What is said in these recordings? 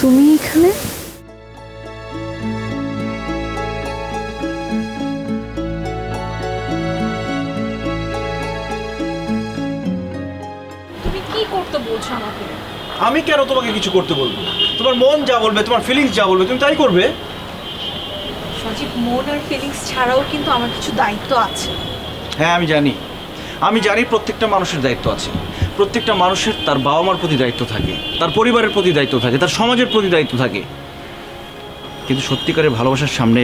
তুমি এখানে? তুমি কি করতে বলছো আমাকে? আমি কেন তোমাকে কিছু করতে বলবো? তোমার মন যা বলবে, তোমার ফিলিংস যা বলবে তুমি তাই করবে। সজীব, মন আর ফিলিংস ছাড়াও কিন্তু আমার কিছু দায়িত্ব আছে। হ্যাঁ আমি জানি প্রত্যেকটা মানুষের দায়িত্ব আছে। প্রত্যেকটা মানুষের তার বাবা মার প্রতি দায়িত্ব থাকে, তার পরিবারের প্রতি দায়িত্ব থাকে, তার সমাজের প্রতি দায়িত্ব থাকে। কিন্তু সত্যিকারের ভালোবাসার সামনে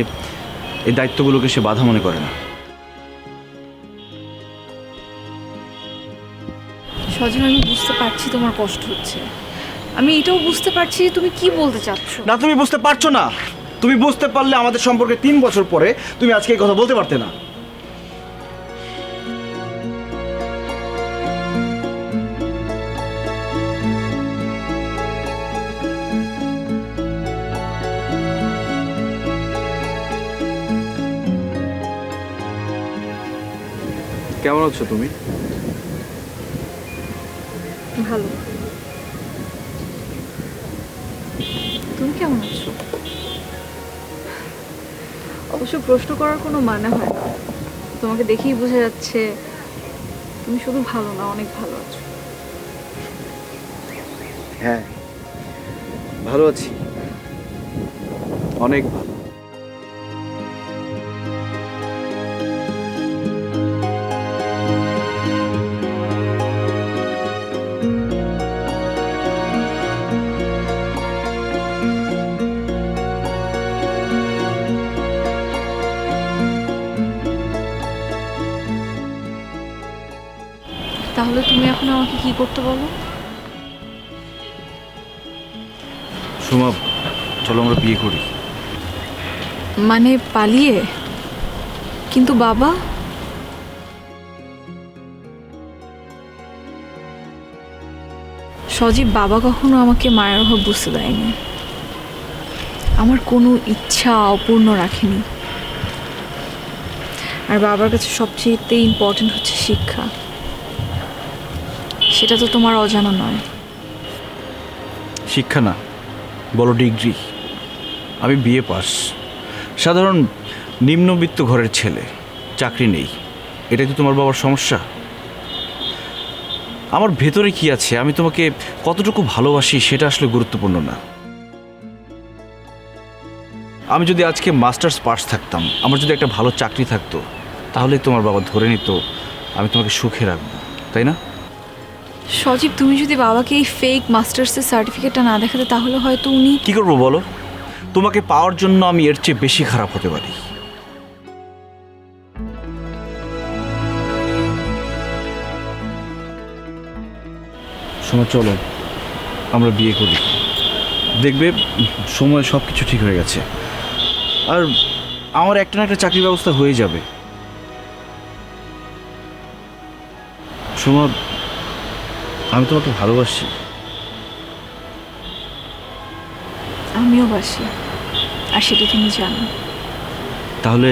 এই দায়িত্বগুলোকে সে বাধা মনে করে না। সজীব, আমি বুঝতে পারছি তোমার কষ্ট হচ্ছে। আমি এটাও বুঝতে পারছি যে তুমি কি বলতে চাচ্ছ। না, তুমি বুঝতে পারছো না। তুমি বুঝতে পারলে আমাদের সম্পর্কে 3 বছর পরে তুমি আজকে এই কথা বলতে পারতে না। কেমন আছো তুমি? ভালো। তুমি কেমন আছো? অবশ্য প্রশ্ন করার কোনো মানে হয় না। তোমাকে দেখেই বোঝা যাচ্ছে তুমি শুধু ভালো না, অনেক ভালো আছো। হ্যাঁ, ভালো আছি, অনেক ভালো। তাহলে তুমি এখন আমাকে কি করতে বলো? সুমা, চলো আমরা বিয়ে করি। মানে পালিয়ে? কিন্তু বাবা? সজীব, বাবা কখনো আমাকে মায়ের অভাব বুঝতে দেয়নি। আমার কোনো ইচ্ছা অপূর্ণ রাখেনি। আর বাবার কাছে সবচেয়ে ইম্পর্টেন্ট হচ্ছে শিক্ষা। সেটা তো তোমার অজানা নয়। শিক্ষা না, বড় ডিগ্রি। আমি বিএ পাস, সাধারণ নিম্নবিত্ত ঘরের ছেলে, চাকরি নেই। এটাই তো তোমার বাবার সমস্যা। আমার ভেতরে কি আছে, আমি তোমাকে কতটুকু ভালোবাসি সেটা আসলে গুরুত্বপূর্ণ না। আমি যদি আজকে মাস্টার্স পাস থাকতাম, আমার যদি একটা ভালো চাকরি থাকতো, তাহলে তোমার বাবা ধরে নিত আমি তোমাকে সুখে রাখবো, তাই না? সজীব, তুমি যদি বাবাকে এই ফেক মাস্টার্সের সার্টিফিকেটটা না দেখাতে, তাহলে হয়তো উনি... কি করবো বলো? তোমাকে পাওয়ার জন্য আমি এর চেয়ে বেশি খারাপ হতে পারি। সময় চলো আমরা বিয়ে করি। দেখবে সময় সব কিছু ঠিক হয়ে গেছে, আর আমার একটা না একটা চাকরির ব্যবস্থা হয়ে যাবে। সময়, আমি তোমাকে ভালোবাসি। আমিও বাসি, আর সেটা তুমি জানো। তাহলে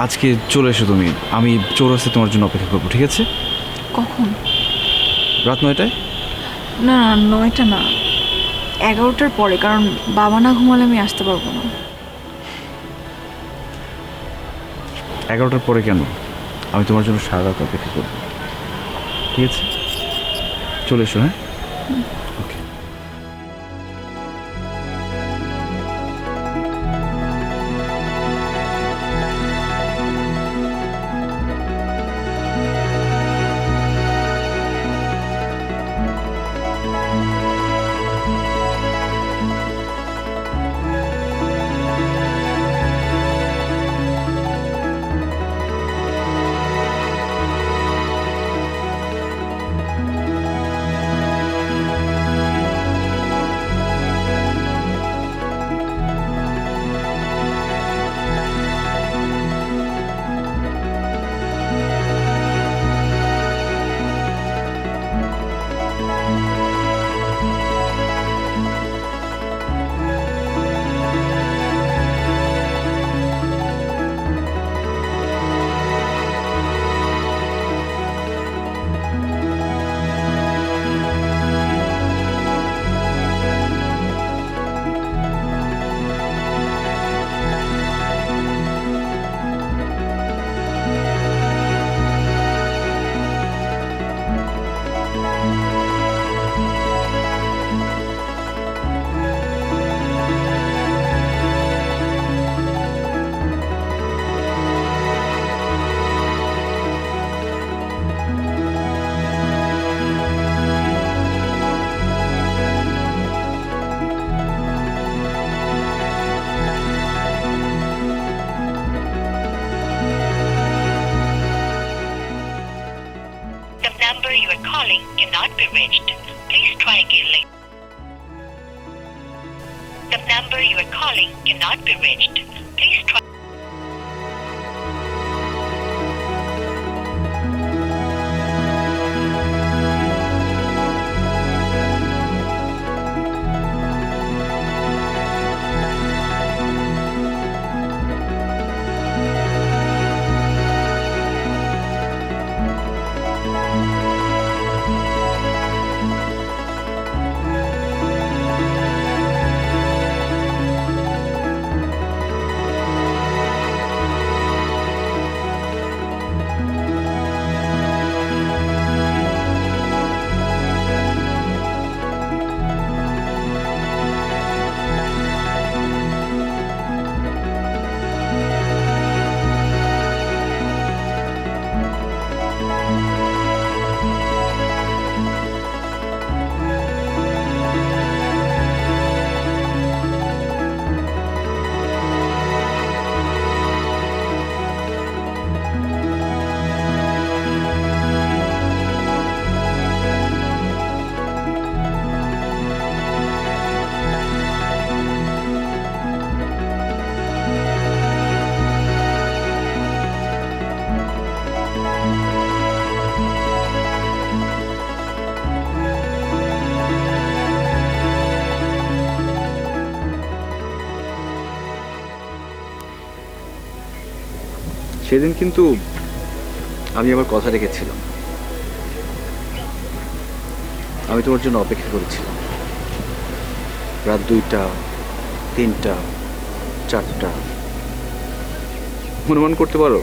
আজকে চলে এসো তুমি, আমি চৌরাস্তায় তোমার জন্য অপেক্ষা করবো, ঠিক আছে? কখন? রাত 9টায়? না, 9টা না, 11টার পরে, কারণ বাবা না ঘুমালে আমি আসতে পারবো না। 11টার পরে কেন? আমি তোমার জন্য সারা রাত অপেক্ষা করবো, ঠিক আছে? চলে এসো। হ্যাঁ, ওকে। The number you are calling cannot be reached. Please try again later. The number you are calling cannot be reached. Please try. সেদিন কিন্তু আমি আমার কথা রেখেছিলাম। আমি তোমার জন্য অপেক্ষা করেছিলাম রাত 2টা, 3টা, 4টা। অনুমান করতে পারো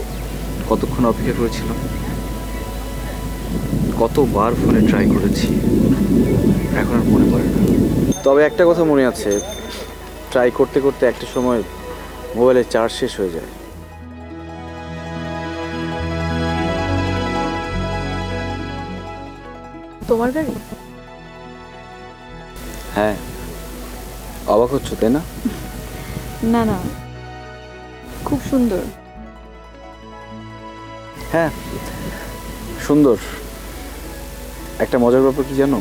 কতক্ষণ অপেক্ষা করেছিলাম? কতবার ফোনে ট্রাই করেছি, এখন আর মনে পড়ে না। তবে একটা কথা মনে আছে, ট্রাই করতে করতে একটা সময় মোবাইলের চার্জ শেষ হয়ে যায়। তোমার গাড়ি? হ্যাঁ, অবাক হচ্ছ তাই না? না না, খুব সুন্দর। হ্যাঁ সুন্দর। একটা মজার ব্যাপার কি জানো,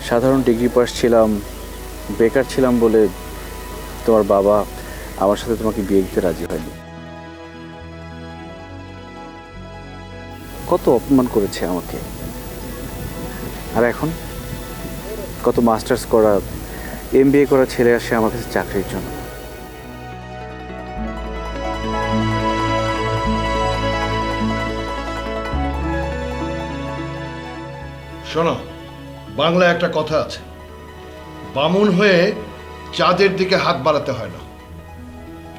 সাধারণ ডিগ্রি পাস ছিলাম, বেকার ছিলাম বলে তোমার বাবা আমার সাথে তোমাকে বিয়ে দিতে রাজি হয়নি। কত অপমান করেছে আমাকে। আর এখন কত মাস্টার্স করা, MBA করা ছেলে আসে আমার কাছে চাকরির জন্য। শোনো, বাংলায় একটা কথা আছে, বামুন হয়ে চাঁদের দিকে হাত বাড়াতে হয় না।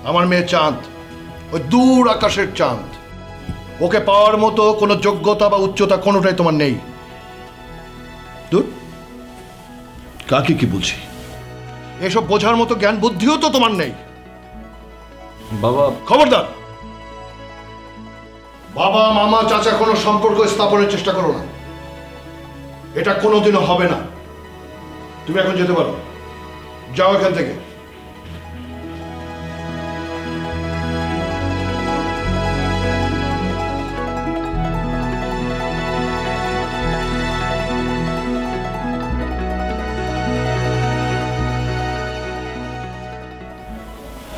আমার মেয়ে চাঁদ, ওই দূর আকাশের চাঁদ। ওকে পাওয়ার মতো কোনো যোগ্যতা বা উচ্চতা কোনোটাই তোমার নেই। দূর, কাকে কি বলছি? এসব বোঝার মতো জ্ঞান বুদ্ধিও তো তোমার নেই। বাবা, খবরদার, বাবা মামা চাচা কোনো সম্পর্ক স্থাপনের চেষ্টা করো না। এটা কোনোদিনও হবে না। তুমি এখন যেতে পারো, যাও এখান থেকে।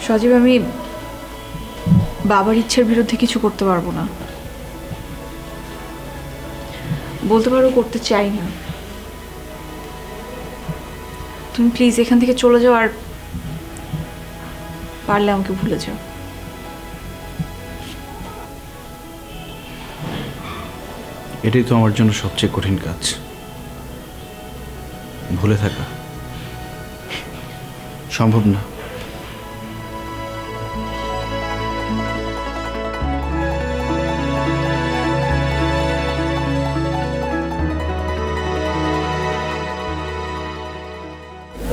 সজীব, আমি বাবার ইচ্ছার বিরুদ্ধে কিছু করতে পারবো না। বলতে পারো করতে চাই না। তুমি প্লিজ এখান থেকে চলে যাও, আর পারলে আমাকে ভুলে যাও। এটাই তো আমার জন্য সবচেয়ে কঠিন কাজ, ভুলে থাকা। সম্ভব না।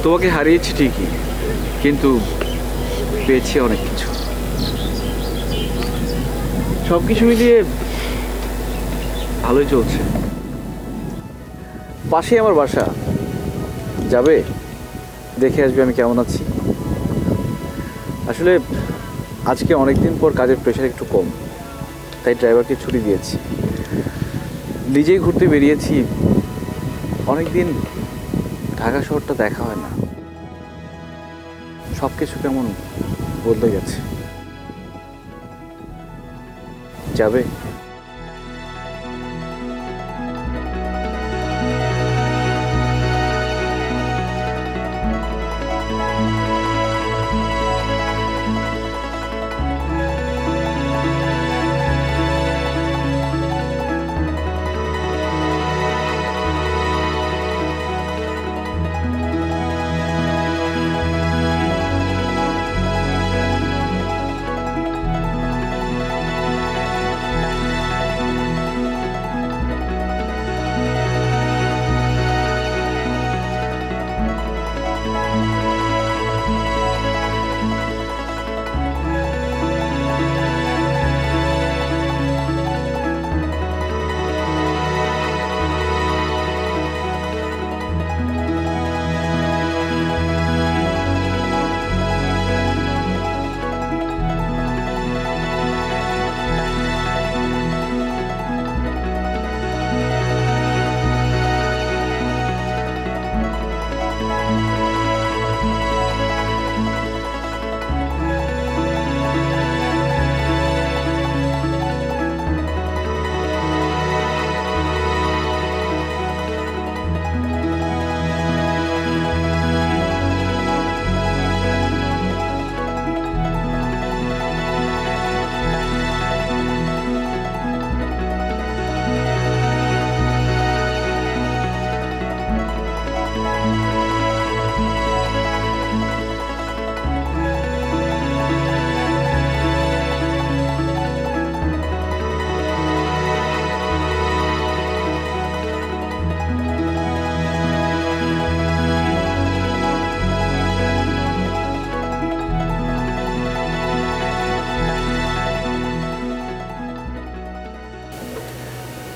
তোমাকে হারিয়েছি ঠিকই, কিন্তু পেয়েছি অনেক কিছু। সব কিছু মিলিয়ে ভালোই চলছে। পাশেই আমার বাসা, যাবে, দেখে আসবে আমি কেমন আছি। আসলে আজকে অনেক দিন পর কাজের প্রেশার একটু কম, তাই ড্রাইভারকে ছুটি দিয়েছি। নিজেই ঘুরতে বেরিয়েছি, অনেকদিন ঢাকা শহরটা দেখা হয় না, সব কিছু কেমন বদলে গেছে। যাবে?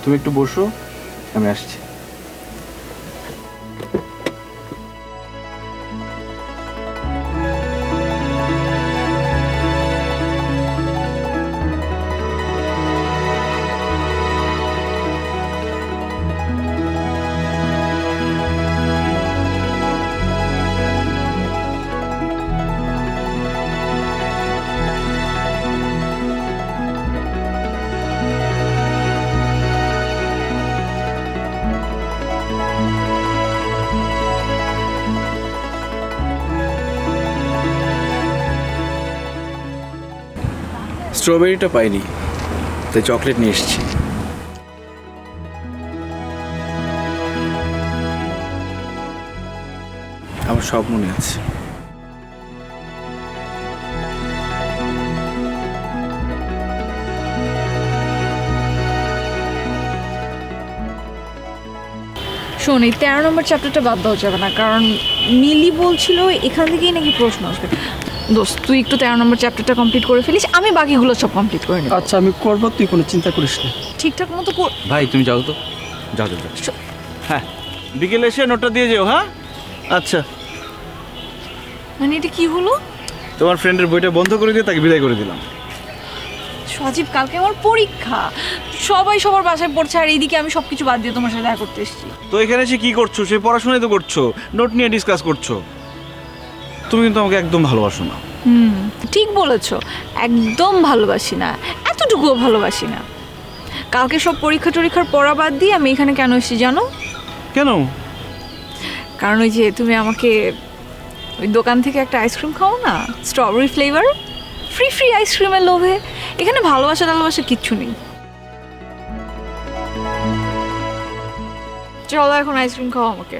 তুমি একটু বসো, আমি আসছি। স্ট্রবেরিটা পাইনি, তাই চকলেট নিয়ে এসেছি। আমার সব মনে আছে। শোন, এই 13 নম্বর চ্যাপ্টারটা বাদ দেওয়া যাবে না, কারণ মিলি বলছিল এখান থেকেই নাকি প্রশ্ন আসবে। দোস্ত, তুই একটু 13 নম্বর চ্যাপ্টারটা কমপ্লিট করে ফেলিস, আমি বাকিগুলো সব কমপ্লিট করে নেব। আচ্ছা আমি করবো, তুই কোনো চিন্তা করিস না। ঠিকঠাক মতো কর। ভাই তুমি যাও তো, যাও যাও যাও। হ্যাঁ, বিকেলে এসে নোটটা দিয়ে যেও। হ্যাঁ আচ্ছা। মানে এটা কি হলো? তোমার ফ্রেন্ডের বইটা বন্ধ করে দিয়ে তাকে বিদায় করে দিলাম। সজীব, কালকে আমার পরীক্ষা, সবাই সবার বাসায় পড়ছে, আর এইদিকে আমি সব কিছু বাদ দিয়ে তোমার সাথে দেখা করতে এসেছি। তো এখানে এসে কি করছো? সে পড়াশোনাই তো করছো, নোট নিয়ে ডিসকাস করছো। তুমি কিন্তু আমাকে একদম ভালোবাসো না। ঠিক বলেছো, একদম ভালোবাসি না, এতটুকুও ভালোবাসি না। কালকে সব পরীক্ষার পড়া বাদ দিয়ে আমি এখানে কেন এসেছি জানো? কেন? কারণ ওই যে তুমি আমাকে ওই দোকান থেকে একটা আইসক্রিম খাও না, স্ট্রবেরি ফ্লেভার, ফ্রি আইসক্রিমের লোভে। এখানে ভালোবাসা কিচ্ছু নেই। চলো এখন আইসক্রিম খাও আমাকে।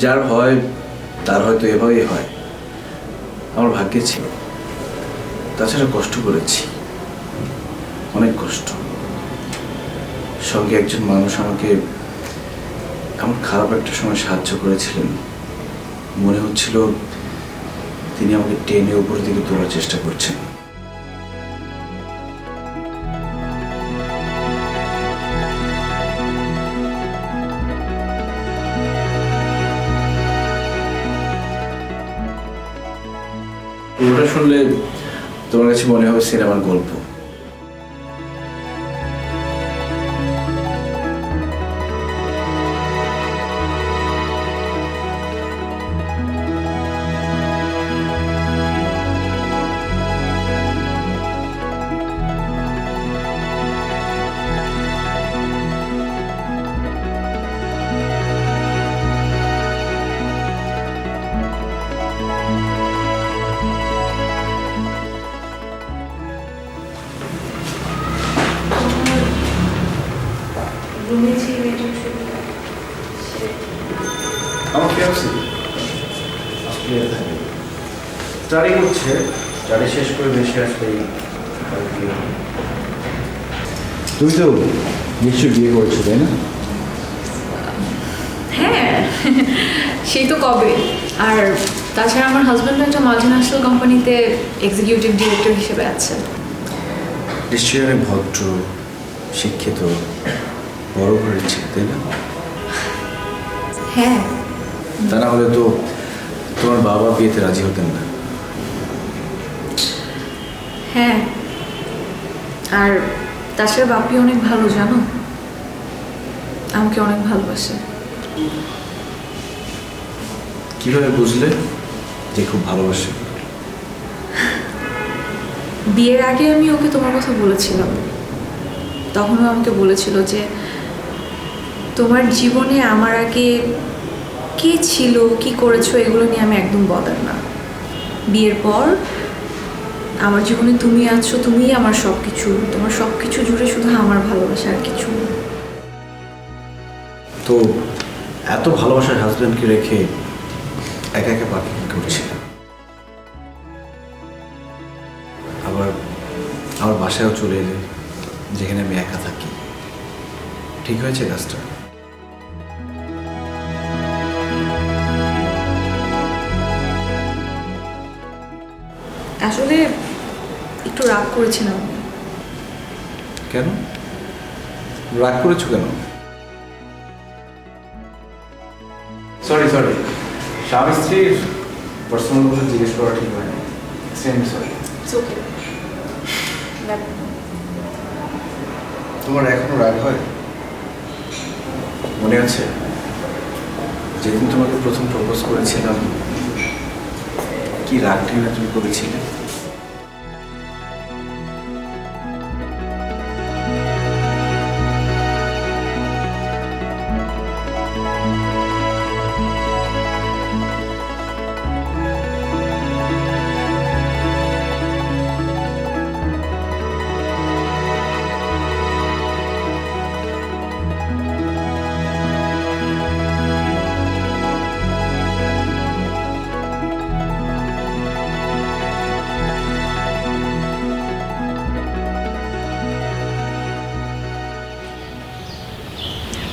যার হয় তার হয়তো এভাবেই হয়, আমার ভাগ্যে ছিল। তাছাড়া কষ্ট করেছি, অনেক কষ্ট। সঙ্গে একজন মানুষ আমাকে এমন খারাপ একটা সময় সাহায্য করেছিলেন, মনে হচ্ছিল তিনি আমাকে টেনে উপরের দিকে তোলার চেষ্টা করছেন। পুরোটা শুনলে তোমার কাছে মনে হবে সিনেমার গল্প। আমার ফিয়ান্সি অস্ট্রেলিয়া থাকে, স্টাডি করছে। স্টাডি শেষ করে দেশে আসলেই তুমি তো নিশ্চয়ই বিয়ে করছো, তাই না? হ্যাঁ, সেই তো কবে। আর তাছাড়া আমার হাজব্যান্ড একটা মাল্টিন্যাশনাল কোম্পানিতে এক্সিকিউটিভ ডিরেক্টর হিসেবে আছে। নিশ্চয়ই অনেক ভদ্র, শিক্ষিত, বড় ঘরের ছেলে, তাই না? হ্যাঁ। তা না হলে তো তোমার বাবা বিয়েতে রাজি হতেন না। হ্যাঁ, আর তাছাড়া বাপি অনেক ভালো, জানো, আমাকে অনেক ভালোবাসে। কিভাবে বুঝলে যে খুব ভালোবাসে? বিয়ের আগে আমি ওকে তোমার কথা বলেছিলাম, তখনও আমাকে বলেছিল যে তোমার জীবনে আমার আগে কে ছিল, কি করেছো, এগুলো নিয়ে আমি একদম বদার না। বিয়ের পর আমার জীবনে তুমি আছো, তুমিই আমার সব কিছু। তোমার সব কিছু জুড়ে শুধু আমার ভালোবাসা, আর কিছু না। তো এত ভালোবাসার হাজব্যান্ডকে রেখে একা একা বাকি করছি। আবার আমার বাসায়ও চলে এলে, যেখানে আমি একা থাকি। ঠিক হয়েছে কাজটা? আসলে একটু রাগ করেছিলাম। কেন রাগ করেছো কেন? সরি স্বামী স্ত্রীর পার্সোনাল কথা জিজ্ঞেস করা ঠিক হয়নি। সরি। তোমার এখনো রাগ হয়? মনে আছে যেদিন তোমাকে প্রথম প্রপোজ করেছিলাম, কি রাগ টেনে তুমি করেছিলে?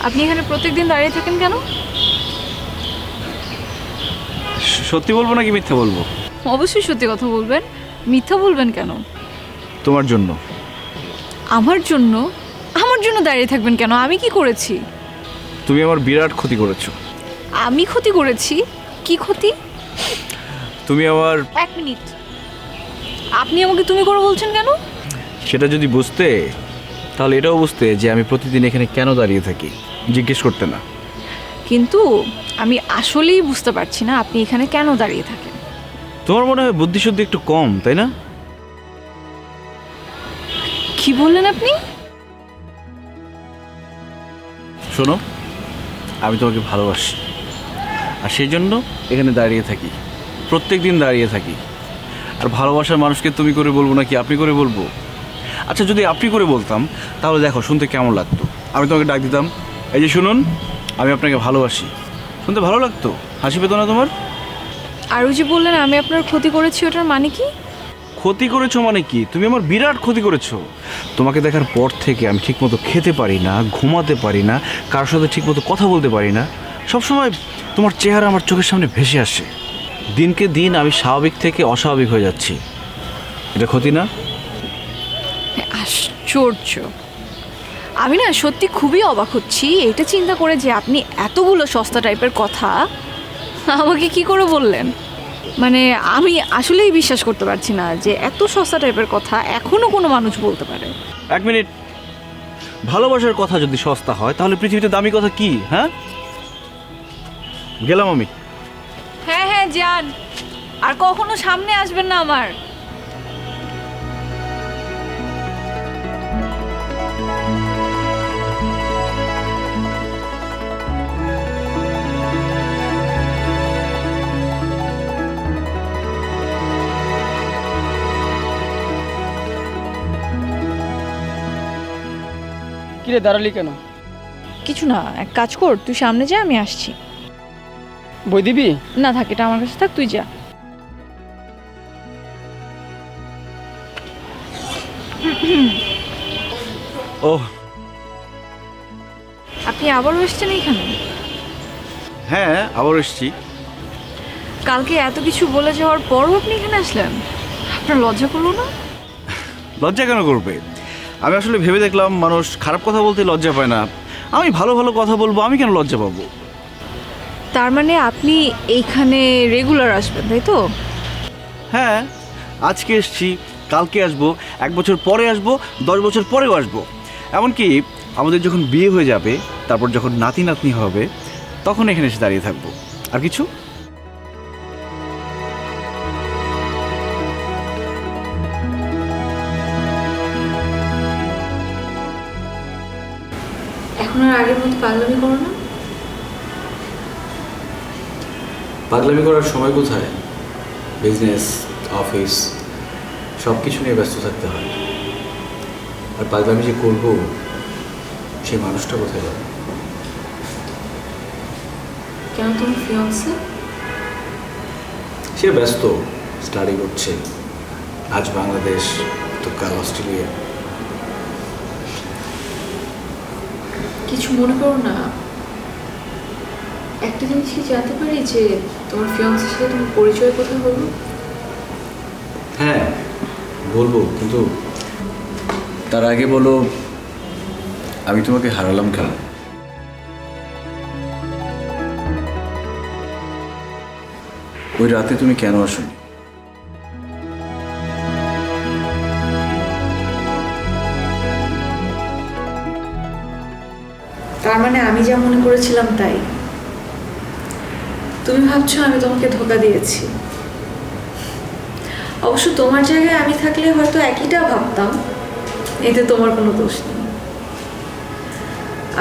আপনি এখানে প্রত্যেকদিন দাঁড়িয়ে থাকেন কেন? সত্যি বলবো নাকি মিথ্যা বলবো? অবশ্যই সত্যি কথা বলবেন। মিথ্যা বলবেন কেন? তোমার জন্য। আমার জন্য? আমার জন্য দাঁড়িয়ে থাকবেন কেন? আমি কি করেছি? তুমি আমার বিরাট ক্ষতি করেছো। আমি ক্ষতি করেছি? কি ক্ষতি? তুমি আমার... এক মিনিট, আপনি আমাকে তুমি করে বলছেন কেন? সেটা যদি বুঝতে, তাহলে এটাও বুঝতে যে আমি প্রতিদিন এখানে কেন দাঁড়িয়ে থাকি, জিজ্ঞেস করতে না। কিন্তু আমি আসলেই বুঝতে পারছি না আপনি এখানে কেন দাঁড়িয়ে থাকেন। তোমার মনে হয় বুদ্ধিশুদ্ধি একটু কম, তাই না? কি বললেন আপনি? শোনো, আমি তোমাকে ভালোবাসি, আর সেই জন্য এখানে দাঁড়িয়ে থাকি, প্রত্যেক দিন দাঁড়িয়ে থাকি। আর ভালোবাসার মানুষকে তুমি করে বলবো নাকি আপনি করে বলবো? আচ্ছা, যদি আপনি করে বলতাম তাহলে দেখো শুনতে কেমন লাগতো। আমি তোমাকে ডাক দিতাম, এই যে শুনুন, আমি আপনাকে ভালোবাসি। শুনতে ভালো লাগতো, হাসি পেতো না তোমার? আর ওই যে বললেন আমি আপনার ক্ষতি করেছি, ওটার মানে কি? ক্ষতি করেছো মানে কি? তুমি আমার বিরাট ক্ষতি করেছো। তোমাকে দেখার পর থেকে আমি ঠিকমতো খেতে পারি না, ঘুমাতে পারি না, কারোর সাথে ঠিকমতো কথা বলতে পারি না। সবসময় তোমার চেহারা আমার চোখের সামনে ভেসে আসে। দিনকে দিন আমি স্বাভাবিক থেকে অস্বাভাবিক হয়ে যাচ্ছি। এটা ক্ষতি না? আশ্চর্য, আমি না সত্যি খুবই অবাক হচ্ছি এটা চিন্তা করে যে আপনি এতগুলো সস্তা টাইপের কথা আমাকে কি করে বললেন। মানে আমি আসলেই বিশ্বাস করতে পারছি না যে এত সস্তা টাইপের কথা এখনো কোনো মানুষ বলতে পারে। এক মিনিট, ভালোবাসার কথা যদি সস্তা হয় তাহলে পৃথিবীতে দামি কথা কি? হ্যাঁ, গেলাম আমি। হ্যাঁ হ্যাঁ যান, আর কখনো সামনে আসবেন না আমার। কিরে দাঁড়ালি কেন? কিছু না, এক কাজ কর, তুই সামনে যা, আমি আসছি। বই দিবি? না থাক, এটা আমার কাছে থাক, তুই যা। ও আপনি আবারও এসছেন এখানে? হ্যাঁ, আবার এসছি। কালকে এত কিছু বলে যাওয়ার পরও আপনি এখানে আসলেন? আপনার লজ্জা করলো না? লজ্জা কেন করবে? আমি আসলে ভেবে দেখলাম মানুষ খারাপ কথা বলতে লজ্জা পায় না, আমি ভালো ভালো কথা বলবো, আমি কেন লজ্জা পাবো? তার মানে আপনি এইখানে রেগুলার আসবেন, তাই তো? হ্যাঁ, আজকে এসছি, কালকে আসবো, 1 বছর পরে আসবো, 10 বছর পরেও আসবো। এমনকি আমাদের যখন বিয়ে হয়ে যাবে, তারপর যখন নাতি নাতনি হবে, তখন এখানে এসে দাঁড়িয়ে থাকবো। আর কিছু? এখন আর আগের মতো পাগলামি করো না। পাগলামি করার সময় কোথায়? বিজনেস, অফিস সব কিছু নিয়ে ব্যস্ত থাকতে হয়। আর পাগলামি যে করবো সেই মানুষটা কোথায় যাবে? কেন, তোমার ফিয়ান্সে? সে ব্যস্ত, স্টাডি করছে, আজ বাংলাদেশ তো কাল অস্ট্রেলিয়া। কিছু মনে করো না, একটা জিনিস কি জানতে পারি যে তোমার ফিয়ান্সের সাথে তোমার পরিচয় কোথায় হলো? হ্যাঁ বলবো, কিন্তু তার আগে বলো আমি তোমাকে হারালাম কেন? ওই রাতে তুমি কেন আসোনি? তার মানে আমি যা মনে করেছিলাম তাই? তুমি ভাবছো আমি তোমাকে ধোঁকা দিয়েছি? অবশ্য তোমার জায়গায় আমি থাকলে হয়তো একইটা ভাবতাম, এতে তোমার কোনো দোষ নেই।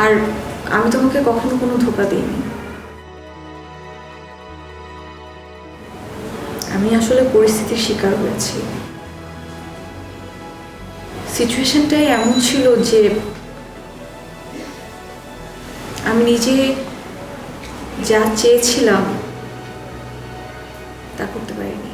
আর আমি তোমাকে কখনো কোনো ধোঁকা দিইনি। আমি আসলে পরিস্থিতির শিকার হয়েছি। সিচুয়েশনটাই এমন ছিল যে আমি নিজে যা চেয়েছিলাম তা করতে পারিনি।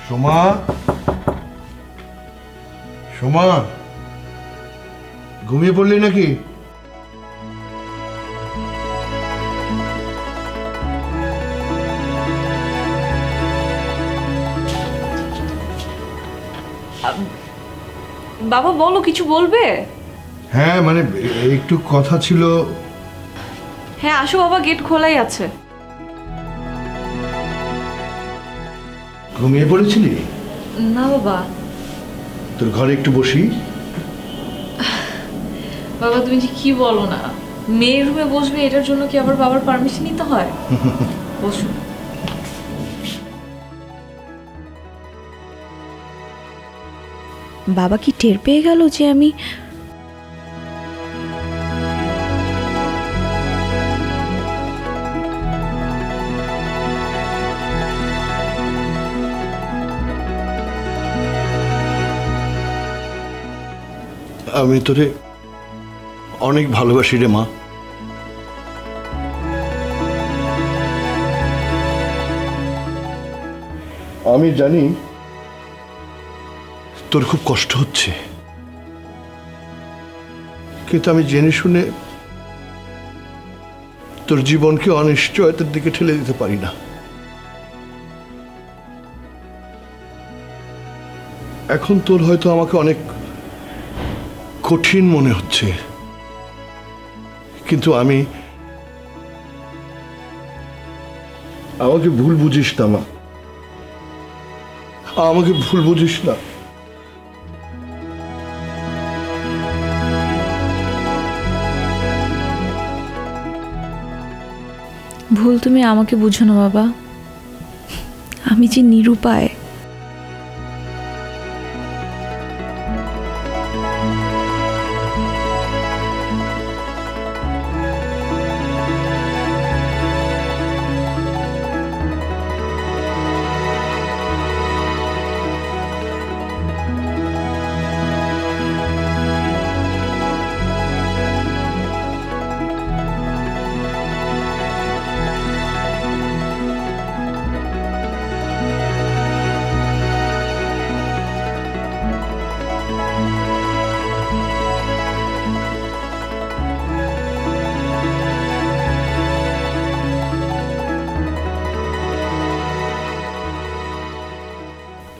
সোমা, সোমা, ঘুমিয়ে পড়লি নাকি? বাবা বলো, কিছু বলবে? হ্যাঁ মানে একটু কথা ছিল। হ্যাঁ আসো বাবা, গেট খোলাই আছে। ঘুমিয়ে পড়েছিলি? না বাবা। তোর ঘরে একটু বসি। বাবা তুমি যে কি বলো না, মেয়ের রুমে বসবে এটার জন্য কি আবার বাবার পারমিশন নিতে হয়? বসো। বাবা কি টের পেয়ে গেল যে আমি আমি তোরে অনেক ভালোবাসি রে মা। আমি জানি তোর খুব কষ্ট হচ্ছে, কিন্তু আমি জেনে শুনে তোর জীবনকে অনিশ্চয়তার দিকে ঠেলে দিতে পারি না। এখন তোর হয়তো আমাকে অনেক কঠিন মনে হচ্ছে, কিন্তু আমাকে ভুল বুঝিস না মা, আমাকে ভুল বুঝিস না। ভুল তুমি আমাকে বুঝো না বাবা, আমি যে নিরুপায়।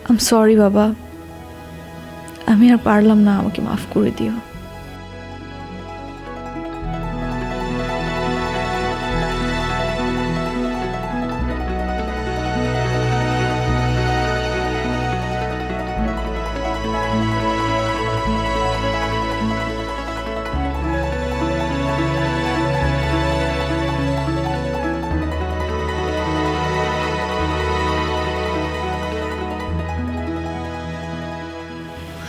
আই এম সরি বাবা, আমি আর পারলাম না, আমাকে মাফ করে দিও।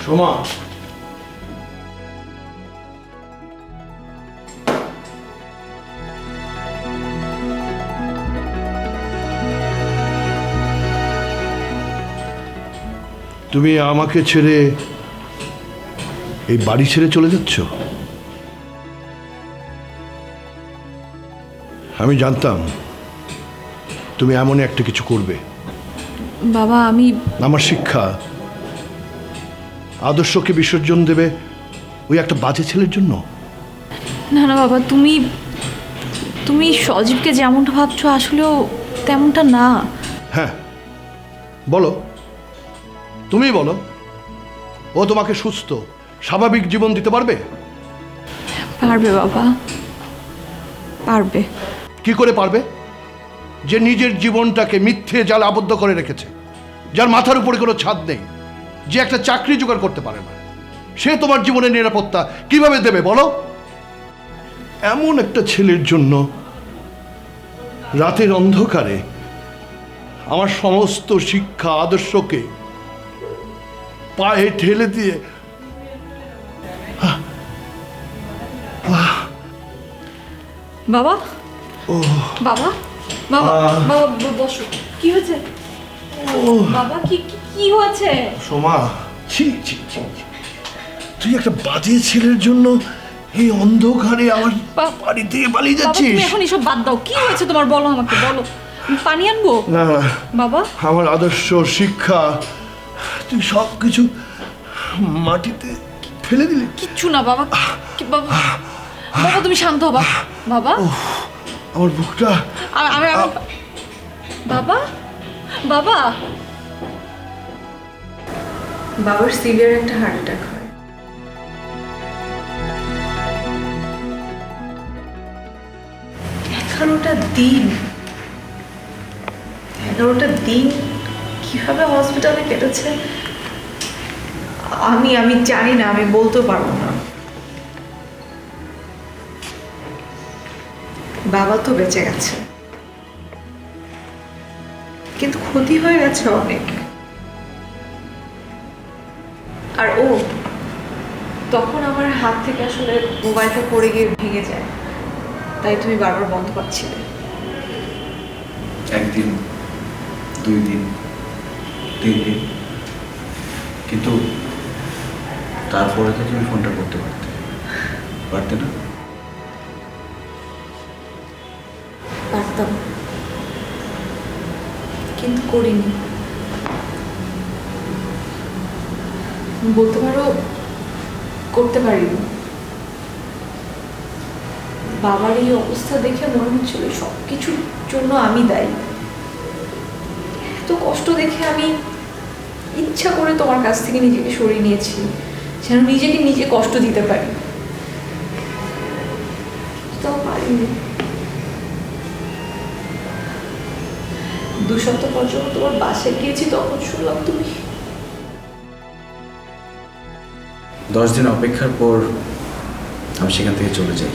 সোমা, তুমি আমাকে ছেড়ে এই বাড়ি ছেড়ে চলে যাচ্ছ? আমি জানতাম তুমি এমন একটা কিছু করবে। বাবা আমি আমার শিক্ষা, আদর্শকে বিসর্জন দেবে ওই একটা বাজে ছেলের জন্য? না না বাবা, তুমি সজীবকে যেমনটা ভাবছো আসলেও তেমনটা না। হ্যাঁ বলো, তুমি বলো, ও তোমাকে সুস্থ স্বাভাবিক জীবন দিতে পারবে? পারবে বাবা, পারবে। কি করে পারবে? যে নিজের জীবনটাকে মিথ্যে জালে আবদ্ধ করে রেখেছে, যার মাথার উপরে কোনো ছাদ নেই, যে একটা চাকরি জোগাড় করতে পারে না, সে তোমার জীবনের নিরাপত্তা কিভাবে দেবে বলো? এমন একটা ছেলের জন্য রাতের অন্ধকারে আমার সমস্ত শিক্ষা আদর্শকে পায়ে ঠেলে দিয়ে বাবা বাবা বাবা বাবা বসো। কি হয়েছে বাবা? কি কি হয়েছে? সোমা, ছি ছি ছি, তুই একটা বাজে ছেলের জন্য এই অন্ধকারে আমার বাড়ি থেকে পালিয়ে যাচ্ছিস? তুমি এখন এসব বাদ দাও, কি হয়েছে তোমার বলো, আমাকে বলো। পানি আনবো? না না বাবা, আমার আদর্শ শিক্ষা তুই সব কিছু মাটিতে ফেলে দিলি। কিচ্ছু না বাবা। বাবা বাবা তুমি শান্ত হও বাবা। আমার বুকটা আমি বাবা বাবা বাবার সিভিয়ার একটা হার্ট অ্যাটাক হয়। 11টা দিন কিভাবে হসপিটালে কেটেছে আমি জানি না, আমি বলতে পারবো না। বাবা তো বেঁচে গেছে, কিন্তু ক্ষতি হয়ে গেছে অনেক। আর ও তখন আমার হাত থেকে আসলে মোবাইলটা পড়ে গিয়ে ভেঙে যায়, তাই তুমি বারবার বন্ধ পাচ্ছিলে। একদিন, 2 দিন, 3 দিন, কিন্তু তারপরে তো তুমি ফোনটা করতে পারতে না? পারতাম, কিন্তু করিনি। বলতে পারো করতে পারিনি। বাবার এই অবস্থা দেখে মনে হচ্ছিল সব কিছুর জন্য আমি দায়ী। এত কষ্ট দেখে আমি ইচ্ছা করে তোমার কাছ থেকে নিজেকে সরিয়ে নিয়েছি, যেন নিজেকে নিজে কষ্ট দিতে পারি। তাও পারিনি। 2 সপ্তাহ পর যখন তোমার বাসায় গিয়েছি তখন শুনলাম তুমি 10 দিন অপেক্ষার পর আমি সেখান থেকে চলে যাই।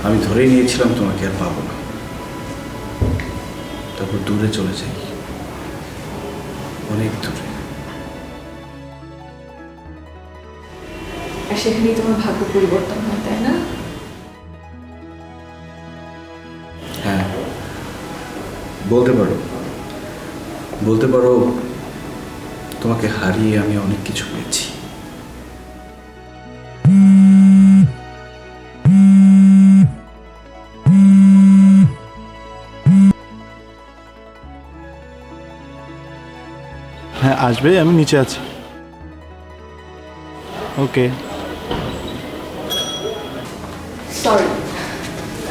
আমি ধরেই নিয়েছিলাম তোমাকে আর পাবো না, তারপর দূরে চলে যাই, অনেক দূরে। আর সেখানেই তোমার ভাগ্য পরিবর্তন হয়, তাই না? হ্যাঁ, বলতে পারো তোমাকে হারিয়ে আমি অনেক কিছু পেয়েছি। হ্যাঁ আসবে, আমি নিচে আছি। ওকে। সরি,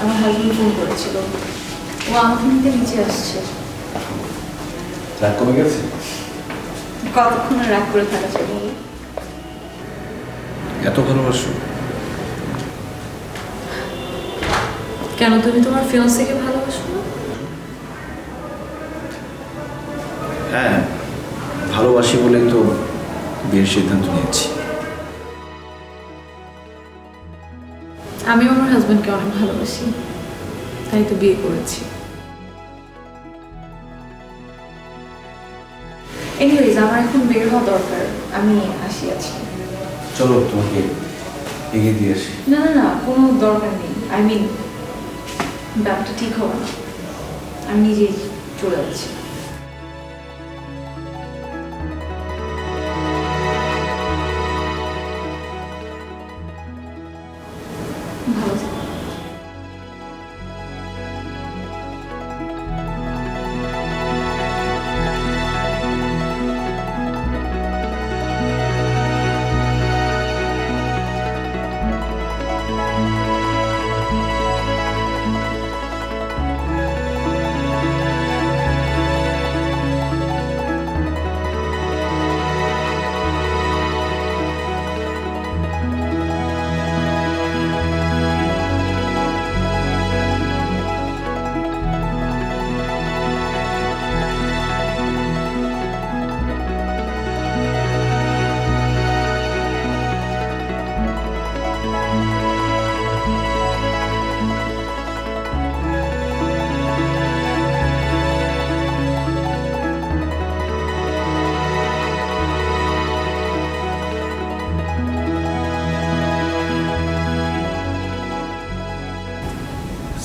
আমার হাজবেন্ড ফোন করেছিল, ও আমাকে নিতে নিচে আসছে। রাগ কমে গেছে? কতক্ষণ আর রাগ করে থাকা যায় বলো? এত ভালোবাসো? কেন তুমি তোমার ফিয়ান্সেকে ভালোবাসো না? হ্যাঁ, ভালোবাসি বলেই তো বিয়ের সিদ্ধান্ত নিয়েছি। আমিও আমার হাজবেন্ডকে অনেক ভালোবাসি, তাই তো বিয়ে করেছি। এনিওয়েজ, আমার এখন বের হওয়া দরকার, আমি আসি আছি। চলো তোমাকে এগিয়ে দিয়ে আসি। না না না, কোনো দরকার নেই। আই মিন, ব্যাপারটা ঠিক হবে না, আমি নিজেই চলে যাচ্ছি। ভালো থেকো।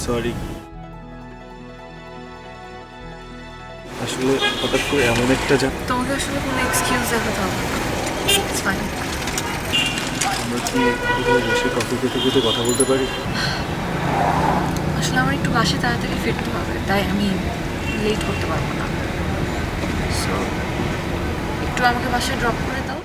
সরি, আসলে হঠাৎ করে এমন একটা তোমাকে আসলে কোনো এক্সকিউজ দেখাতে হবে না। It's fine. আমরা কি কোথাও বসে কফি খেতে খেতে কথা বলতে পারি? আসলে আমার একটু বাসে তাড়াতাড়ি ফিরতে হবে, তাই আমি লেট করতে পারবো না। সো একটু আমাকে বাসায় ড্রপ করে দাও।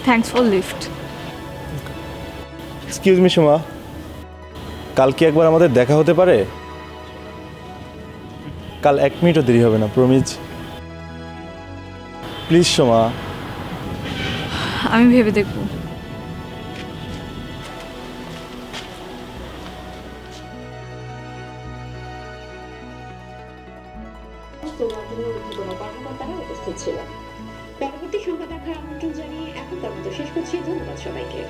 Thanks for lift. Excuse me Soma, কাল কি একবার আমাদের দেখা হতে পারে? কাল 1 মিনিটও দেরি হবে না, প্রমিজ। প্লিজ সোমা। আমি ভেবে দেখব। তোমার জন্য ঊর্ধ্বতন কর্মকর্তারা উপস্থিত ছিল। পরবর্তী সংবাদ দেখার আমন্ত্রণ জানিয়ে এখন তদন্ত শেষ করছি। ধন্যবাদ সবাইকে।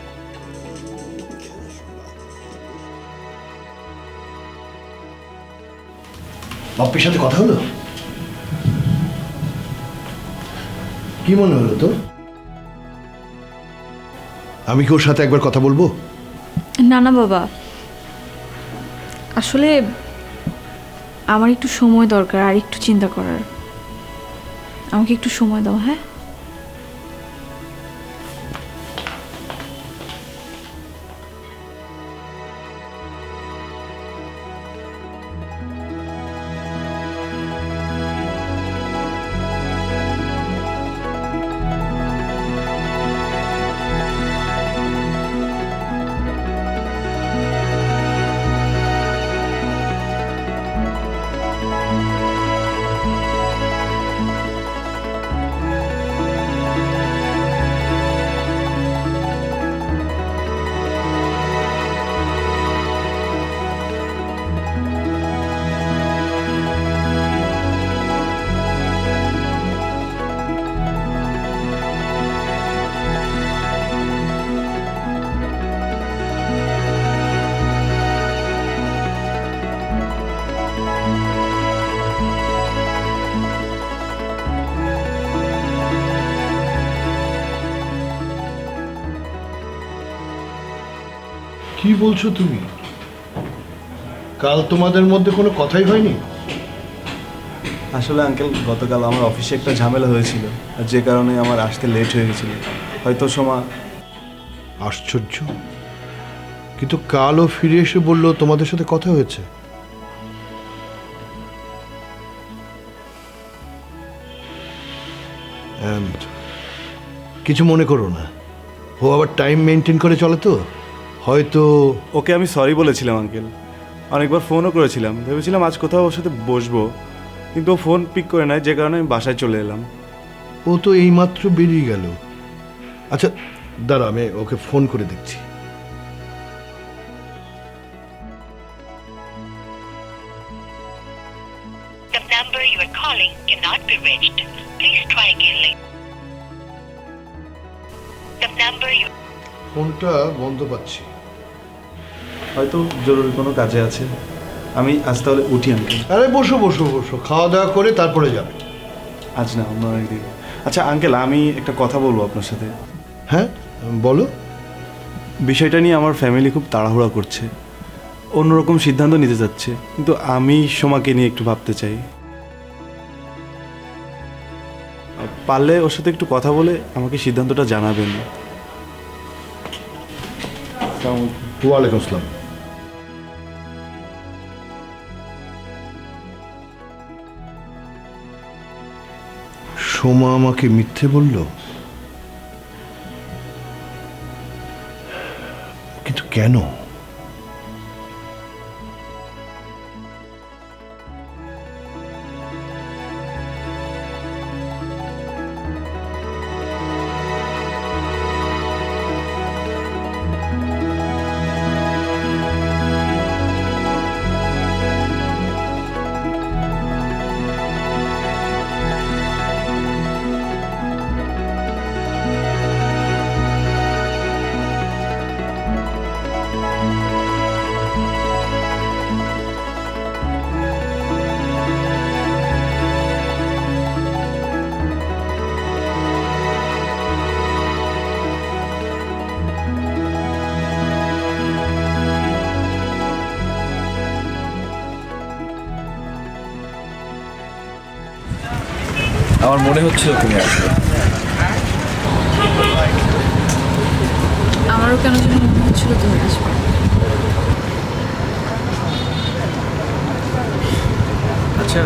বাপ্পির সাথে কথা হলো? কি মনে হলো তো? আমি কি ওর সাথে একবার কথা বলবো? না না বাবা, আসলে আমার একটু সময় দরকার, আর একটু চিন্তা করার। আমাকে একটু সময় দাও, হ্যাঁ? কি বলছো তুমি? কাল তোমাদের মধ্যে কোনো কথাই হয়নি? আসলে আঙ্কেল, গতকাল আমার অফিসে একটা ঝামেলা হয়েছিল, আর যে কারণে আমার আসতে লেট হয়ে গেছিল। হয়তো সোমা। আশ্চর্য, কিন্তু কালও ফিরে এসে বললো তোমাদের সাথে কথা হয়েছে। কিছু মনে করো না, ও আবার টাইম মেনটেন করে চলে তো, হয়তো। ওকে আমি সরি বলেছিলাম আঙ্কেল, অনেকবার ফোনও করেছিলাম, ভেবেছিলাম আজ কোথাও ওর সাথে বসবো, কিন্তু ও ফোন পিক করে নেয়, যে কারণে আমি বাসায় চলে এলাম। ও তো এইমাত্র বেরিয়ে গেল। আচ্ছা দাঁড়া, আমি ওকে ফোন করে দেখছি। The number you are calling cannot be reached. Please try again later. The number you ফোনটা বন্ধ পাচ্ছি। হয়তো জরুরি কোনো কাজে আছে। আমি আজ তাহলে উঠি আঙ্কেল। আরে বসো বসো বসো, খাওয়া দাওয়া করে তারপরে যাবে। আজ না, অন্য একদিন। আচ্ছা আঙ্কেল, আমি একটা কথা বলবো আপনার সাথে। হ্যাঁ বলো। বিষয়টা নিয়ে আমার ফ্যামিলি খুব তাড়াহুড়া করছে, অন্যরকম সিদ্ধান্ত নিতে যাচ্ছে, কিন্তু আমি সোমাকে নিয়ে একটু ভাবতে চাই। পারলে ওর সাথে একটু কথা বলে আমাকে সিদ্ধান্তটা জানাবেন। ওয়ালাইকুম আসসালাম। সোমা আমাকে মিথ্যে বলল, কিন্তু কেন? আমার মনে হচ্ছিল তুমি আসবে। আমারও কেন যেন মনে হচ্ছিল তুমি আসবে। আচ্ছা,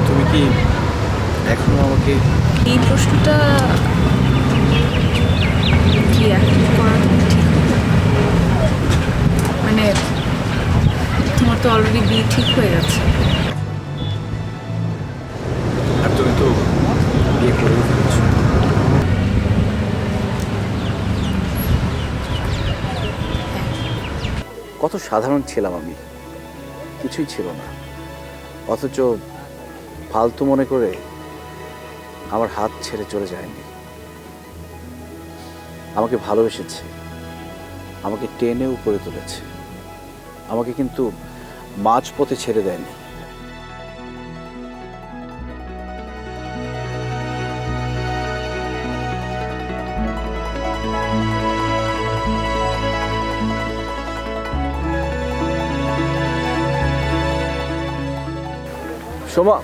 তুমি কি এখনো আমাকে এই প্রশ্নটা এখন করা তো ঠিক হবে না। মানে তোমার তো অলরেডি বিয়ে ঠিক হয়ে গেছে। আর তুমি তো বিয়ে করেও ফেলেছো। কত সাধারণ ছিলাম আমি, কিছুই ছিল না, অথচ ফালতু মনে করে আমার হাত ছেড়ে চলে যায়নি। আমাকে ভালোবেসেছে, আমাকে টেনে উপরে তুলেছে, আমাকে কিন্তু মাঝপথে ছেড়ে দেয়নি। সোমা,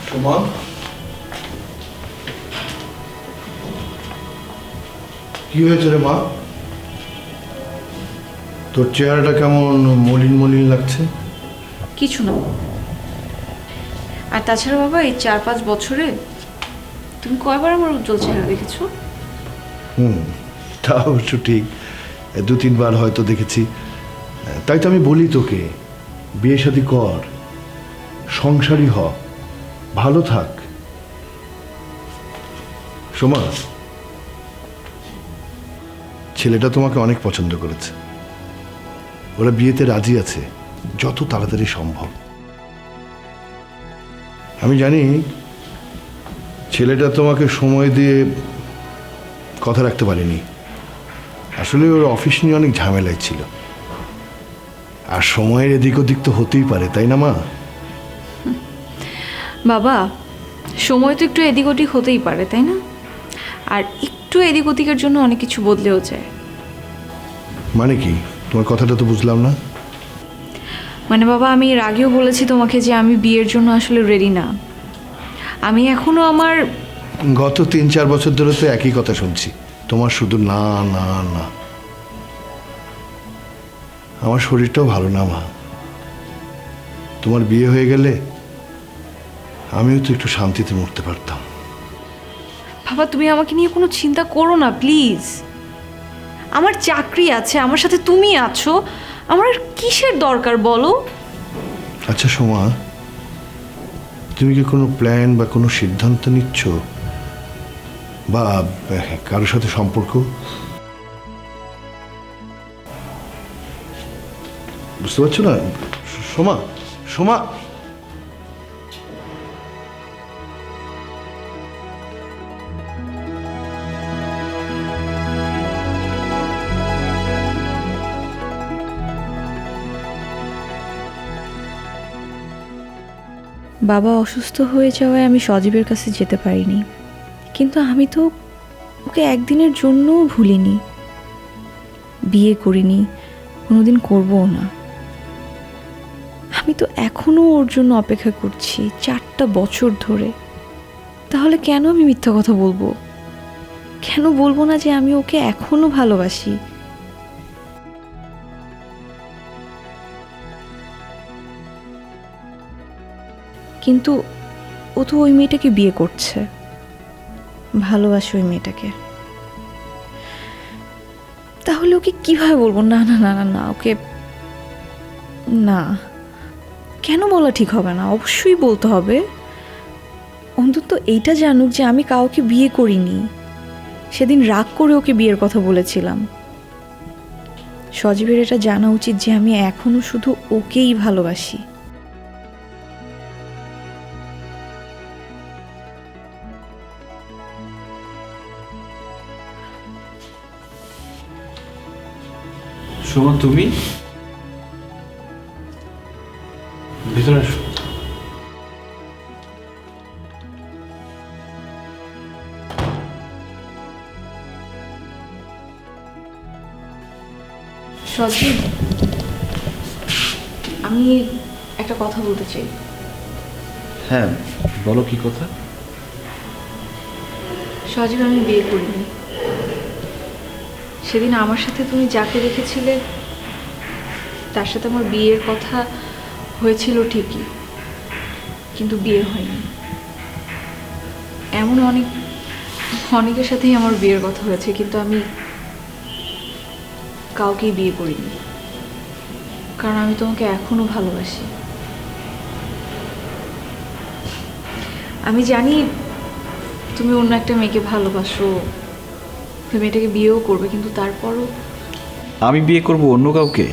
সোমা, কি হয়েছে রে মা? তোর চেহারাটা কেমন মলিন মলিন লাগছে? কিছু না। আর তাছাড়া বাবা, এই 4-5 বছরে তুমি কয়বার আমার উজ্জ্বল চেহারা দেখেছো? তা অবশ্য ঠিক, 2-3 বার হয়তো দেখেছি। তাই তো আমি বলি তোকে, বিয়ে শাদী কর, সংসারী হ, ভালো থাক। সোমা, ছেলেটা তোমাকে অনেক পছন্দ করেছে, ওরা বিয়েতে রাজি আছে যত তাড়াতাড়ি সম্ভব। আমি জানি ছেলেটা তোমাকে সময় দিয়ে কথা রাখতে পারেনি, আসলে ওর অফিস নিয়ে অনেক ঝামেলায় ছিল, আর সময়ের এদিক ওদিক তো হতেই পারে, তাই না মা? বাবা, সময় তো একটু এদিক ওদিক হতেই পারে, তাই না? আর একটু এদিক ওদিকের জন্য অনেক কিছু বদলেও যায়। মানে কি? তোমার কথাটা তো বুঝলাম না। মানে বাবা, আমি এর আগেও বলেছি তোমাকে যে আমি বিয়ের জন্য আসলে রেডি না। আমি এখনো আমার গত 3-4 বছর ধরে তো একই কথা শুনছি, তোমার শুধু না না না। আমার শরীরটাও ভালো না মা, তোমার বিয়ে হয়ে গেলে আমিও তো একটু শান্তিতে মরতে পারতাম। বাবা, তুমি আমাকে নিয়ে কোনো চিন্তা করো না প্লিজ। আমার চাকরি আছে, আমার সাথে তুমি আছো, আমার আর কিসের দরকার বলো? আচ্ছা সোমা, তুমি কি কোনো প্ল্যান বা কোনো সিদ্ধান্ত নিচ্ছ, বা কারোর সাথে সম্পর্ক? বুঝতে পারছো না সোমা? সোমা, বাবা অসুস্থ হয়ে যাওয়ায় আমি সজীবের কাছে যেতে পারিনি, কিন্তু আমি তো ওকে একদিনের জন্যও ভুলিনি, বিয়ে করিনি, কোনোদিন করবও না। আমি তো এখনো ওর জন্য অপেক্ষা করছি 4টা বছর ধরে। তাহলে কেন আমি মিথ্যা কথা বলবো? কেন বলবো না যে আমি ওকে এখনো ভালোবাসি? কিন্তু ও তো ওই মেয়েটাকে বিয়ে করছে, ভালোবাসে ওই মেয়েটাকে। তাহলে ওকে কিভাবে বলবো না না না না না ওকে না? কেন বলা ঠিক হবে না? অবশ্যই বলতে হবে। অন্তত এইটা জানুক যে আমি কাউকে বিয়ে করিনি। সেদিন রাগ করে ওকে বিয়ের কথা বলেছিলাম। সজীবের এটা জানা উচিত যে আমি এখনো শুধু ওকেই ভালোবাসি। সোমা, তুমি ভিতরে আসো। সজীব, আমি একটা কথা বলতে চাই। হ্যাঁ, বলো কি কথা? সজীব, আমি বিয়ে করিনি। সেদিন আমার সাথে তুমি যাকে রেখেছিলে তার সাথে আমার বিয়ের কথা হয়েছিল ঠিকই, কিন্তু বিয়ে হয়নি। এমন অনেকের সাথেই আমার বিয়ের কথা হয়েছে, কিন্তু আমি কাউকেই বিয়ে করিনি, কারণ আমি তোমাকে এখনো ভালোবাসি। আমি জানি তুমি অন্য একটা মেয়েকে ভালোবাসো, তুমি মেয়েটাকে বিয়েও করবে, কিন্তু তারপরও আমি বিয়ে করব অন্য কাউকে?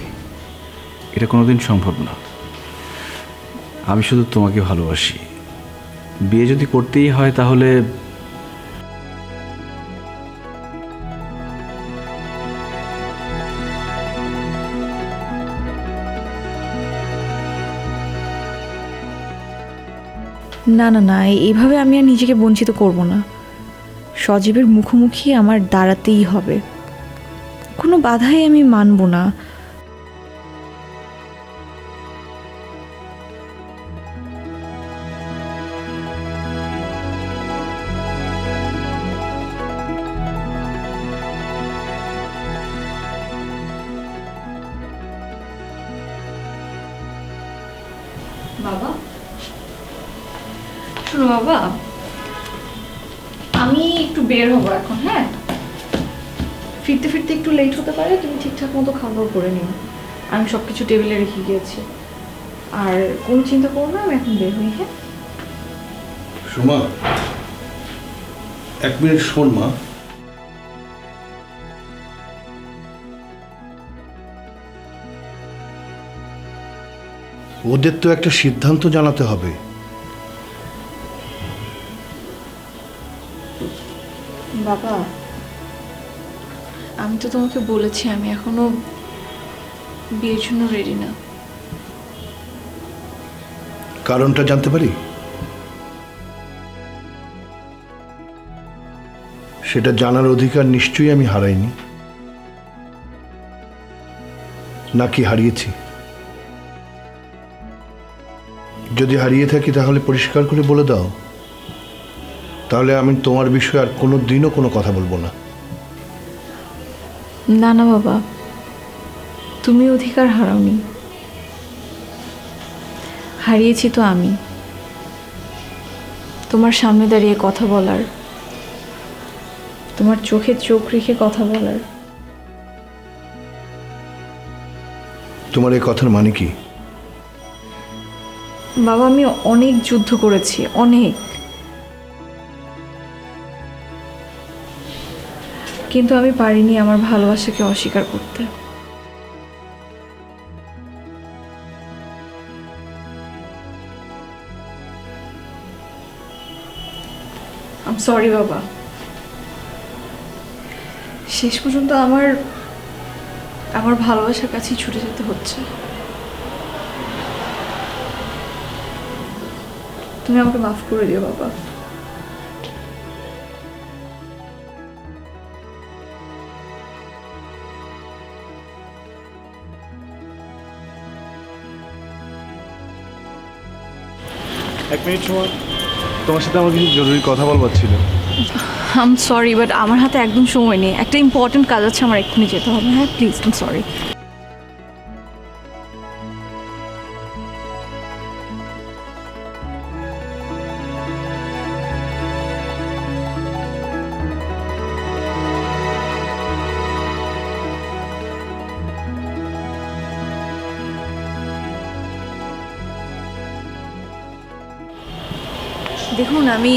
এটা কোনোদিন সম্ভব না। আমি শুধু তোমাকে ভালোবাসি। বিয়ে যদি করতেই হয় তাহলে না না না, এইভাবে আমি আর নিজেকে বঞ্চিত করব না। সজীবের মুখোমুখি আমার দাঁড়াতেই হবে, কোনো বাধাই আমি মানব না। বাবা, শোনো বাবা, আমি একটু বের হবো এখন। হ্যাঁ, ফিরতে ফিরতে একটু লেট হতে পারে, তুমি ঠিকঠাক মতো খাওয়া দাওয়া করে নিও। আমি সব কিছু টেবিলে রেখে গিয়েছি, আর কোনো চিন্তা করো না, আমি এখন বের হই। হ্যাঁ, সুমা, 1 মিনিট শোন মা। ওদের তো একটা সিদ্ধান্ত জানাতে হবে। বাবা, আমি তো তোমাকে বলেছি আমি এখনো বিয়ের জন্য রেডি না। কারণটা জানতে পারি? সেটা জানার অধিকার নিশ্চয়ই আমি হারাইনি, নাকি হারিয়েছি? যদি হারিয়ে থাকি তাহলে পরিষ্কার করে বলে দাও, তাহলে আমি তোমার বিষয়ে আর কোনো দিনও কোনো কথা বলবো না। না না বাবা, তুমি অধিকার হারাওনি, হারিয়েছি তো আমি। তোমার সামনে দাঁড়িয়ে কথা বলার, তোমার চোখে চোখ রেখে কথা বলার। তোমার এই কথার মানে কি? বাবা, আমি অনেক যুদ্ধ করেছি, অনেক, কিন্তু আমি পারিনি আমার ভালোবাসাকে অস্বীকার করতে। আই এম সরি বাবা, শেষ পর্যন্ত আমার ভালোবাসার কাছেই ছুটে যেতে হচ্ছে। তুমি আমাকে মাফ করে দিও বাবা। এক মিনিট সময়, তোমার সাথে আমার কিছু জরুরি কথা বলবার ছিল। আই এম সরি, বাট আমার হাতে একদম সময় নেই, একটা ইম্পর্টেন্ট কাজ আছে, আমার এক্ষুনি যেতে হবে। হ্যাঁ প্লিজ, আই এম সরি। দেখুন, আমি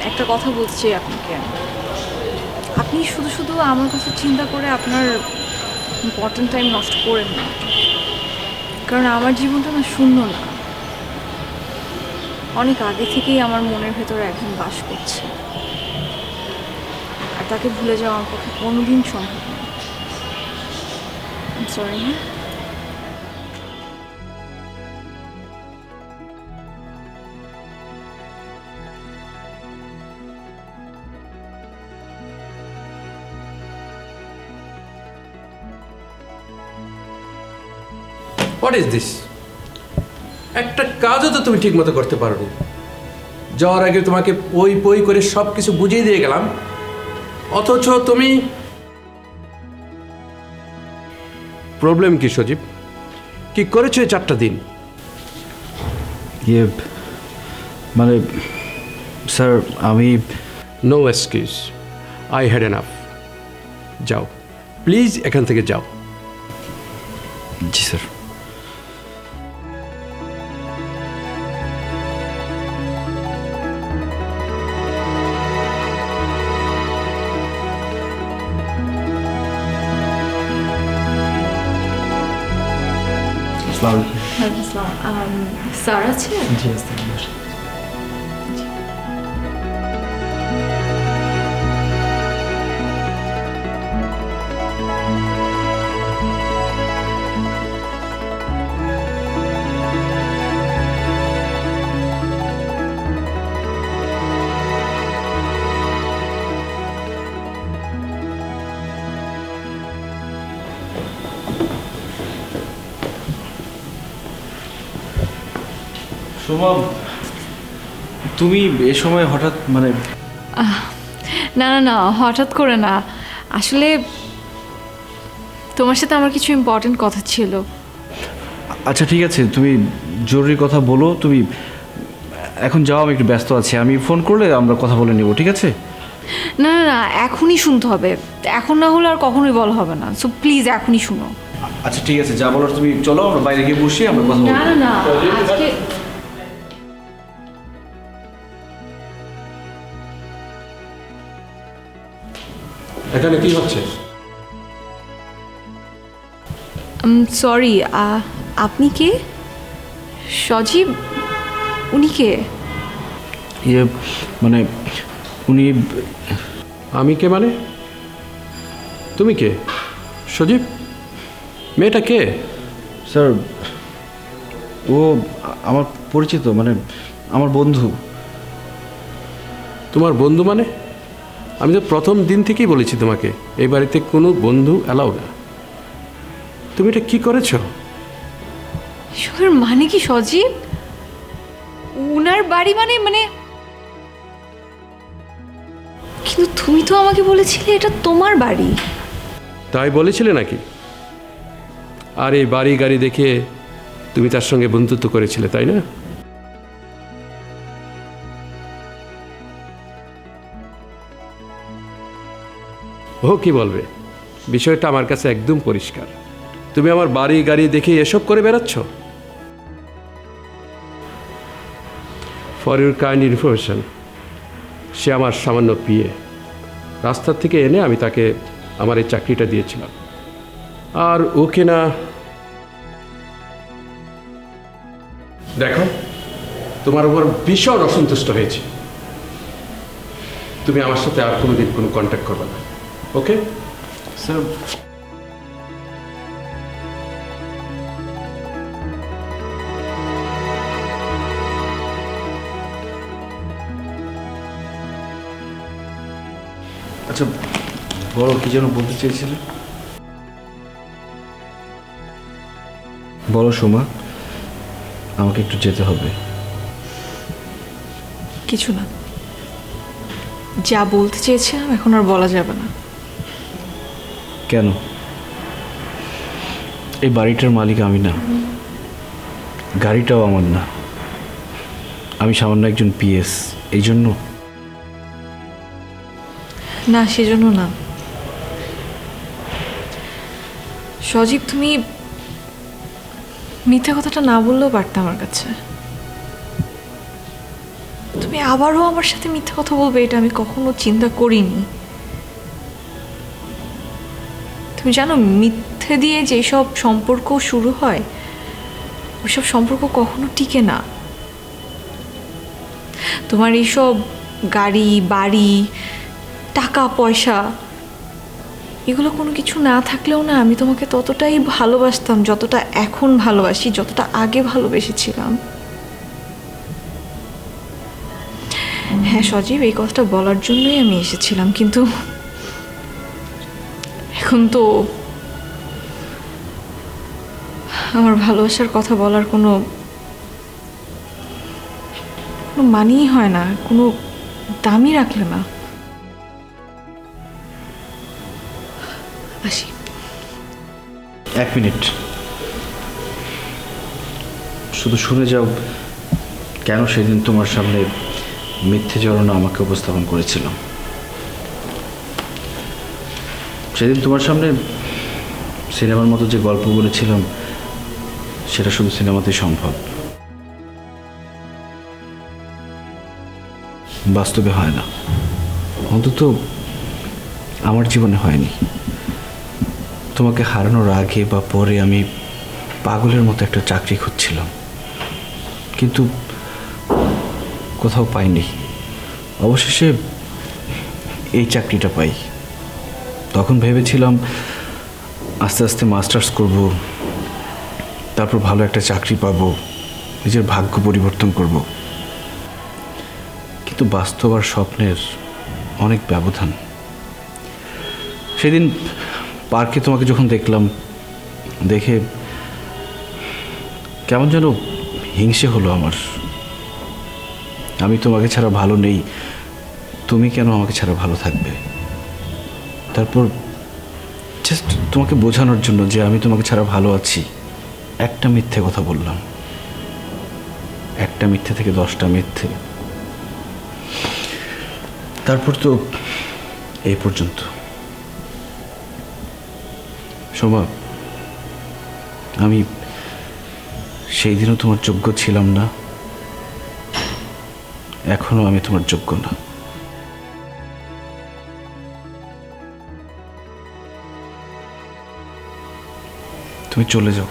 একটা কথা বলছি আপনাকে, আপনি শুধু শুধু আমার কথা চিন্তা করে আপনার ইম্পর্টেন্ট টাইম নষ্ট করেন না, কারণ আমার জীবনটা না শূন্য না, অনেক আগে থেকেই আমার মনের ভেতরে একজন বাস করছে, আর তাকে ভুলে যাওয়া আমার পক্ষে কোনোদিন সম্ভব না। সরি। হ্যাঁ, What is this? একটা কাজও তো তুমি ঠিক মতো করতে পারোনি। যাওয়ার আগে তোমাকে পই পই করে সব কিছু বুঝিয়ে দিয়ে গেলাম, অথচ তুমি। প্রবলেম কি সজীব? কি করেছো এই 4টা দিন? ইয়ে মানে স্যার আমি no excuse, I had enough. যাও প্লিজ, এখান থেকে যাও। জি স্যার। স্যার আছে? জি আসসালাম। সোমা, তুমি এ সময় হঠাৎ মানে না না না, হঠাৎ করে না, আসলে তোমার সাথে আমার কিছু ইম্পর্টেন্ট কথা ছিল। আচ্ছা ঠিক আছে, তুমি জরুরি কথা বলো। তুমি এখন যাও, আমি একটু ব্যস্ত আছি। আমি ফোন করলে আমরা কথা বলে নেব, ঠিক আছে? না না না, এখনই শুনতে হবে, এখন না হলে আর কখনোই বলা হবে না। সো প্লিজ এখনই শুনো। আচ্ছা ঠিক আছে, যা বলার তুমি চলো, আমরা বাইরে গিয়ে বসি, আমরা কথা বলবো। না না না, আজকে এখানে কি হচ্ছে? সরি, আপনি কে? সজীব? উনি কে? ইয়ে মানে উনি আমি কে মানে? তুমি কে সজীব? মেয়েটা কে? স্যার ও আমার পরিচিত, মানে আমার বন্ধু। তোমার বন্ধু মানে? আমি তো প্রথম দিন থেকেই বলেছি তোমাকে এই বাড়িতে কোনো বন্ধু অ্যালাউ না। তুমি এটা কি করেছো? এসবের মানে কি সজীব? উনার বাড়ি মানে মানে কিন্তু তুমি তো আমাকে বলেছিলে এটা তোমার বাড়ি। তাই বলেছিলে নাকি? আর এই বাড়ি গাড়ি দেখে তুমি তার সঙ্গে বন্ধুত্ব করেছিলে, তাই না? ও কি বলবে? বিষয়টা আমার কাছে একদম পরিষ্কার। তুমি আমার বাড়ি গাড়ি দেখে এসব করে বেড়াচ্ছ। ফর ইউর কাইন্ড ইনফরমেশন, সে আমার সামান্য পিএ। রাস্তার থেকে এনে আমি তাকে আমার এই চাকরিটা দিয়েছিলাম। আর ওকে না, দেখো তোমার উপর ভীষণ অসন্তুষ্ট হয়েছে। তুমি আমার সাথে আর কোনোদিন কোনো কন্ট্যাক্ট করবে না, ওকে? স্যার আচ্ছা বলো, কি যেন বলতে চেয়েছিলে? বলো সোমা, আমাকে একটু যেতে হবে। কিছু না, যা বলতে চেয়েছিলাম এখন আর বলা যাবে না। কেন? এই বাড়িটার মালিক আমি না, গাড়িটাও আমার না, আমি সামান্য একজন পিএস, এই জন্য? না, সেজন্য না। সজীব, তুমি মিথ্যা কথাটা না বললেও পারতে আমার কাছে। তুমি আবারও আমার সাথে মিথ্যা কথা বলবে এটা আমি কখনো চিন্তা করিনি। তুমি জানো, মিথ্যে দিয়ে যেসব সম্পর্ক শুরু হয় ওইসব সম্পর্ক কখনো টিকে না। তোমার এইসব গাড়ি বাড়ি টাকা পয়সা এগুলো কোনো কিছু না থাকলেও না, আমি তোমাকে ততটাই ভালোবাসতাম যতটা এখন ভালোবাসি, যতটা আগে ভালোবেসেছিলাম। হ্যাঁ সজীব, এই কথাটা বলার জন্যই আমি এসেছিলাম, কিন্তু এখন তো আমার ভালোবাসার কথা বলার কোনো কোনো মানেই হয় না, কোনো দামই রাখলে না। আসি। 1 মিনিট, শুধু শুনে যাও কেন সেদিন তোমার সামনে মিথ্যে জড়না আমাকে উপস্থাপন করেছিল। সেদিন তোমার সামনে সিনেমার মতো যে গল্প বলেছিলাম সেটা শুধু সিনেমাতেই সম্ভব, বাস্তবে হয় না, অন্তত আমার জীবনে হয়নি। তোমাকে হারানোর আগে বা পরে আমি পাগলের মতো একটা চাকরি খুঁজছিলাম, কিন্তু কোথাও পাইনি। অবশেষে এই চাকরিটা পাই। তখন ভেবেছিলাম আস্তে আস্তে মাস্টার্স করব, তারপর ভালো একটা চাকরি পাবো, নিজের ভাগ্য পরিবর্তন করব। কিন্তু বাস্তব আর স্বপ্নের অনেক ব্যবধান। সেদিন পার্কে তোমাকে যখন দেখলাম, দেখে কেমন যেন হিংসে হলো আমার। আমি তোমাকে ছাড়া ভালো নেই, তুমি কেন আমাকে ছাড়া ভালো থাকবে? তারপর জাস্ট তোমাকে বোঝানোর জন্য যে আমি তোমাকে ছাড়া ভালো আছি, একটা মিথ্যে কথা বললাম। একটা মিথ্যে থেকে 10টা মিথ্যে, তারপর তো এই পর্যন্ত। শোভা, আমি সেই দিনও তোমার যোগ্য ছিলাম না, এখনো আমি তোমার যোগ্য না। তুমি চলে যাও।